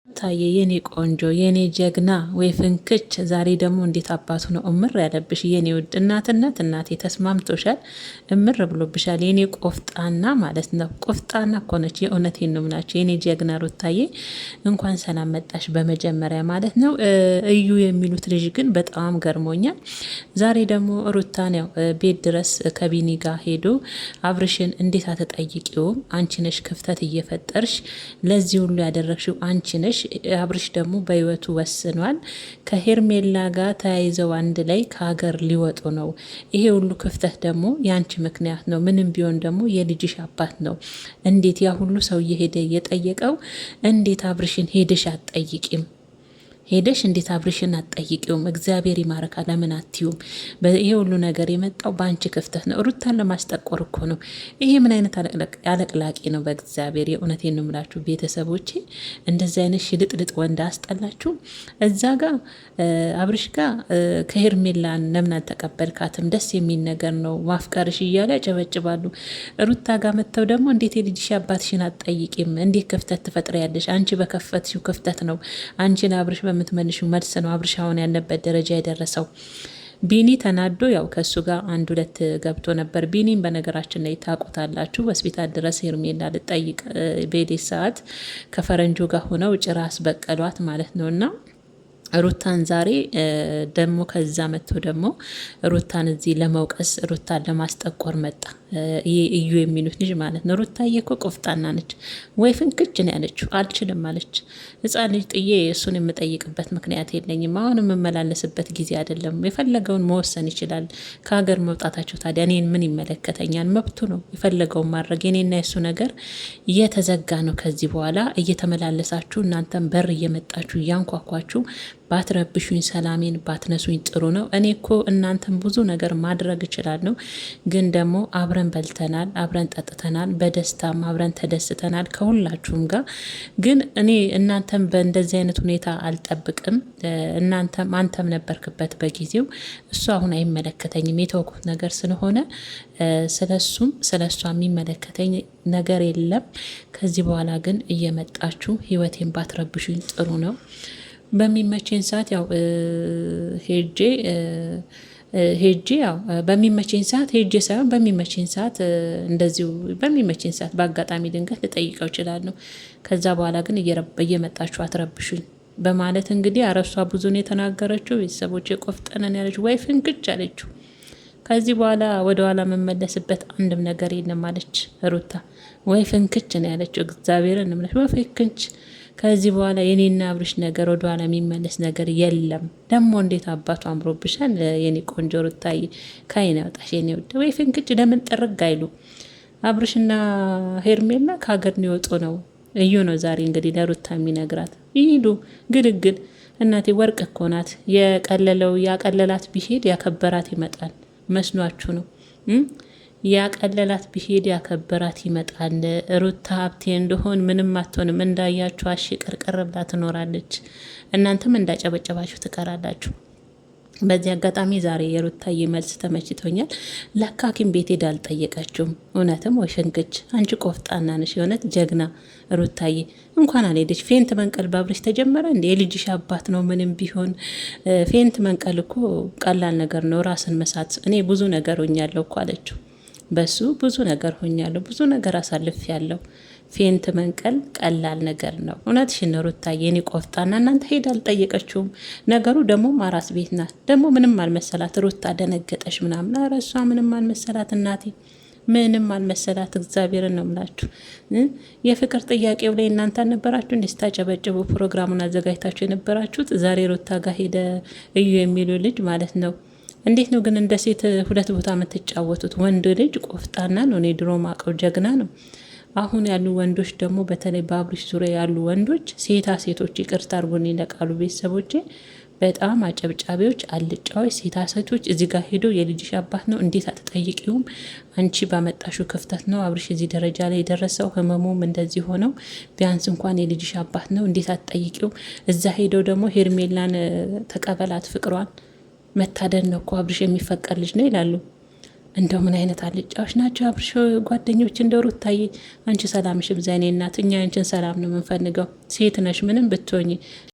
ታየ የኔ ቆንጆ የኔ ጀግና ወይ ፍንክች፣ ዛሬ ደግሞ እንዴት አባቱ ነው እምር ያለብሽ የኔ ውድ እናትነት። እናቴ ተስማምቶሻል፣ እምር ብሎብሻል የኔ ቆፍጣና ማለት ነው። ቆፍጣና እኮ ነች፣ የእውነቴን ነው የምላችሁ የኔ ጀግና ሩታዬ፣ እንኳን ሰላም መጣሽ በመጀመሪያ ማለት ነው። እዩ የሚሉት ልጅ ግን በጣም ገርሞኛል። ዛሬ ደግሞ ሩታን ያው ቤት ድረስ ከቢኒ ጋር ሄዶ አብርሽን እንዴት አትጠይቂውም? አንቺ ነሽ ክፍተት እየፈጠርሽ ለዚህ ሁሉ ያደረግሽው አንቺ ነሽ። አብርሽ ደግሞ በህይወቱ ወስኗል። ከሄርሜላ ጋር ተያይዘው አንድ ላይ ከሀገር ሊወጡ ነው። ይሄ ሁሉ ክፍተት ደግሞ የአንቺ ምክንያት ነው። ምንም ቢሆን ደግሞ የልጅሽ አባት ነው። እንዴት ያ ሁሉ ሰው እየሄደ እየጠየቀው እንዴት አብርሽን ሄደሽ አትጠይቂም? ሄደሽ እንዴት አብርሽን አትጠይቂውም? እግዚአብሔር ይማረካ ለምን አትዩም? ይሄ ሁሉ ነገር የመጣው በአንቺ ክፍተት ነው። ሩታን ለማስጠቆር እኮ ነው። ይሄ ምን አይነት አለቅላቂ ነው? በእግዚአብሔር የእውነቴን ነው የምላችሁ ቤተሰቦቼ፣ እንደዚህ አይነት ሽልጥልጥ ወንድ አስጠላችሁ። እዛ ጋ አብርሽ ጋ ከሄርሜላን ለምን አልተቀበልካትም? ደስ የሚል ነገር ነው ማፍቀርሽ እያለ ያጨበጭባሉ። ሩታ ጋር መጥተው ደግሞ እንዴት የልጅሽ አባትሽን አትጠይቂም? እንዴት ክፍተት ትፈጥሪያለሽ? አንቺ በከፈትሽው ክፍተት ነው አንቺን አብርሽ የምትመልሹ መልስ ነው አብርሽ አሁን ያለበት ደረጃ የደረሰው። ቢኒ ተናዶ ያው ከሱ ጋር አንድ ሁለት ገብቶ ነበር። ቢኒን በነገራችን ላይ ታውቁታላችሁ። ሆስፒታል ድረስ ሄርሜላ ልጠይቅ በሄደች ሰዓት ከፈረንጆ ጋር ሆነው ጭራ አስበቀሏት ማለት ነው። እና ሩታን ዛሬ ደግሞ ከዛ መጥቶ ደግሞ ሩታን እዚህ ለመውቀስ ሩታን ለማስጠቆር መጣ። ይህ እዩ የሚሉት ልጅ ማለት ነው። ሩታዬ እኮ ቆፍጣና ነች ወይ ፍንክች ነው ያለችው። አልችልም አለች። ሕፃን ልጅ ጥዬ እሱን የምጠይቅበት ምክንያት የለኝም። አሁን የምመላለስበት ጊዜ አይደለም። የፈለገውን መወሰን ይችላል። ከሀገር መውጣታቸው ታዲያ እኔን ምን ይመለከተኛል? መብቱ ነው የፈለገውን ማድረግ። የኔና የሱ ነገር እየተዘጋ ነው። ከዚህ በኋላ እየተመላለሳችሁ እናንተን በር እየመጣችሁ እያንኳኳችሁ ባትረብሹኝ፣ ሰላሜን ባትነሱኝ ጥሩ ነው። እኔ እኮ እናንተን ብዙ ነገር ማድረግ እችላለሁ፣ ግን ደግሞ አብረን በልተናል፣ አብረን ጠጥተናል፣ በደስታም አብረን ተደስተናል ከሁላችሁም ጋር። ግን እኔ እናንተን በእንደዚህ አይነት ሁኔታ አልጠብቅም። አንተም ነበርክበት በጊዜው። እሱ አሁን አይመለከተኝም፣ የተወኩት ነገር ስለሆነ ስለሱም ስለሷ የሚመለከተኝ ነገር የለም። ከዚህ በኋላ ግን እየመጣችሁ ህይወቴን ባትረብሹኝ ጥሩ ነው። በሚመቼን ሰዓት ያው ሄጄ ያው በሚመቼን ሰዓት ሄጄ ሳይሆን በሚመቼን ሰዓት እንደዚሁ በሚመቼን ሰዓት በአጋጣሚ ድንገት ልጠይቀው እችላለሁ። ከዛ በኋላ ግን እየመጣችሁ አትረብሹኝ በማለት እንግዲህ አረሷ ብዙ ነው የተናገረችው። ቤተሰቦች የቆፍጠነን ያለች ወይ ፍንክች አለችው። ከዚህ በኋላ ወደ ኋላ መመለስበት አንድም ነገር የለም አለች ሩታ። ወይ ፍንክች ነው ያለችው። እግዚአብሔርን እምነሽ ወይ ፍንክች። ከዚህ በኋላ የኔና አብርሽ ነገር ወደ ኋላ የሚመለስ ነገር የለም። ደግሞ እንዴት አባቱ አምሮብሻል የኔ ቆንጆ ሩታዬ፣ ካይና ወጣሽ የኔ ወደ። ወይ ፍንክች ለምን ጥርግ አይሉ? አብርሽና ሄርሜላ ከሀገር ሊወጡ ነው። እዩ ነው ዛሬ እንግዲህ ለሩታ የሚነግራት። ይሄዱ ግልግል። እናቴ ወርቅ እኮ ናት። የቀለለው ያቀለላት ቢሄድ ያከበራት ይመጣል መስሏችሁ ነው? ያቀለላት ቢሄድ ያከበራት ይመጣል። ሩታ ሀብቴ እንደሆን ምንም አትሆንም። እንዳያችሁ አሽቅርቅር ብላ ትኖራለች። እናንተም እንዳጨበጨባችሁ ትቀራላችሁ። በዚህ አጋጣሚ ዛሬ የሩታዬ መልስ ተመችቶኛል። ለካ ሐኪም ቤት ሄዳ አልጠየቀችውም። እውነትም ወይ ፍንክች፣ አንቺ ቆፍጣና ነሽ የሆነት ጀግና ሩታዬ። እንኳን አልሄደች። ፌንት መንቀል ባብረሽ ተጀመረ እንደ የልጅሽ አባት ነው። ምንም ቢሆን ፌንት መንቀል እኮ ቀላል ነገር ነው። ራስን መሳት። እኔ ብዙ ነገር ሆኛለሁ እኮ አለችው። በሱ ብዙ ነገር ሆኛለሁ፣ ብዙ ነገር አሳልፍ ያለው። ፌንት መንቀል ቀላል ነገር ነው። እውነትሽን ነው ሩታዬ የኔ ቆፍጣና። እናንተ ሄዳ አልጠየቀችውም። ነገሩ ደግሞ አራስ ቤት ናት። ደግሞ ምንም አልመሰላት ሩታ። ደነገጠሽ ምናምን። ኧረ እሷ ምንም አልመሰላት እናቴ፣ ምንም አልመሰላት። እግዚአብሔርን ነው ምላችሁ። የፍቅር ጥያቄው ላይ እናንተ አልነበራችሁ እንደ ስታጨበጭቡ ፕሮግራሙን አዘጋጅታችሁ የነበራችሁት? ዛሬ ሩታ ጋር ሄደ እዩ የሚሉ ልጅ ማለት ነው። እንዴት ነው ግን እንደ ሴት ሁለት ቦታ የምትጫወቱት? ወንድ ልጅ ቆፍጣና ነው። እኔ ድሮ ማቀው ጀግና ነው። አሁን ያሉ ወንዶች ደግሞ በተለይ በአብርሽ ዙሪያ ያሉ ወንዶች ሴቶች ይቅርታ አድርጎን ይለቃሉ። ቤተሰቦቼ በጣም አጨብጫቢዎች፣ አልጫዎች ሴቶች እዚህ ጋር ሄዶ የልጅሽ አባት ነው እንዴት አትጠይቂውም? አንቺ ባመጣሹ ክፍተት ነው አብርሽ እዚህ ደረጃ ላይ የደረሰው። ህመሙም እንደዚህ ሆነው ቢያንስ እንኳን የልጅሽ አባት ነው እንዴት አትጠይቂውም? እዛ ሄደው ደግሞ ሄርሜላን ተቀበላት ፍቅሯን። መታደል ነው እኮ አብርሽ የሚፈቀር ልጅ ነው ይላሉ። እንደው ምን አይነት አልጫዎች ናቸው አብርሽ ጓደኞች። እንደው ሩታዬ አንቺ ሰላምሽ ብዛ የኔ እናት፣ እኛ አንቺን ሰላም ነው የምንፈልገው። ሴት ነሽ ምንም ብትሆኝ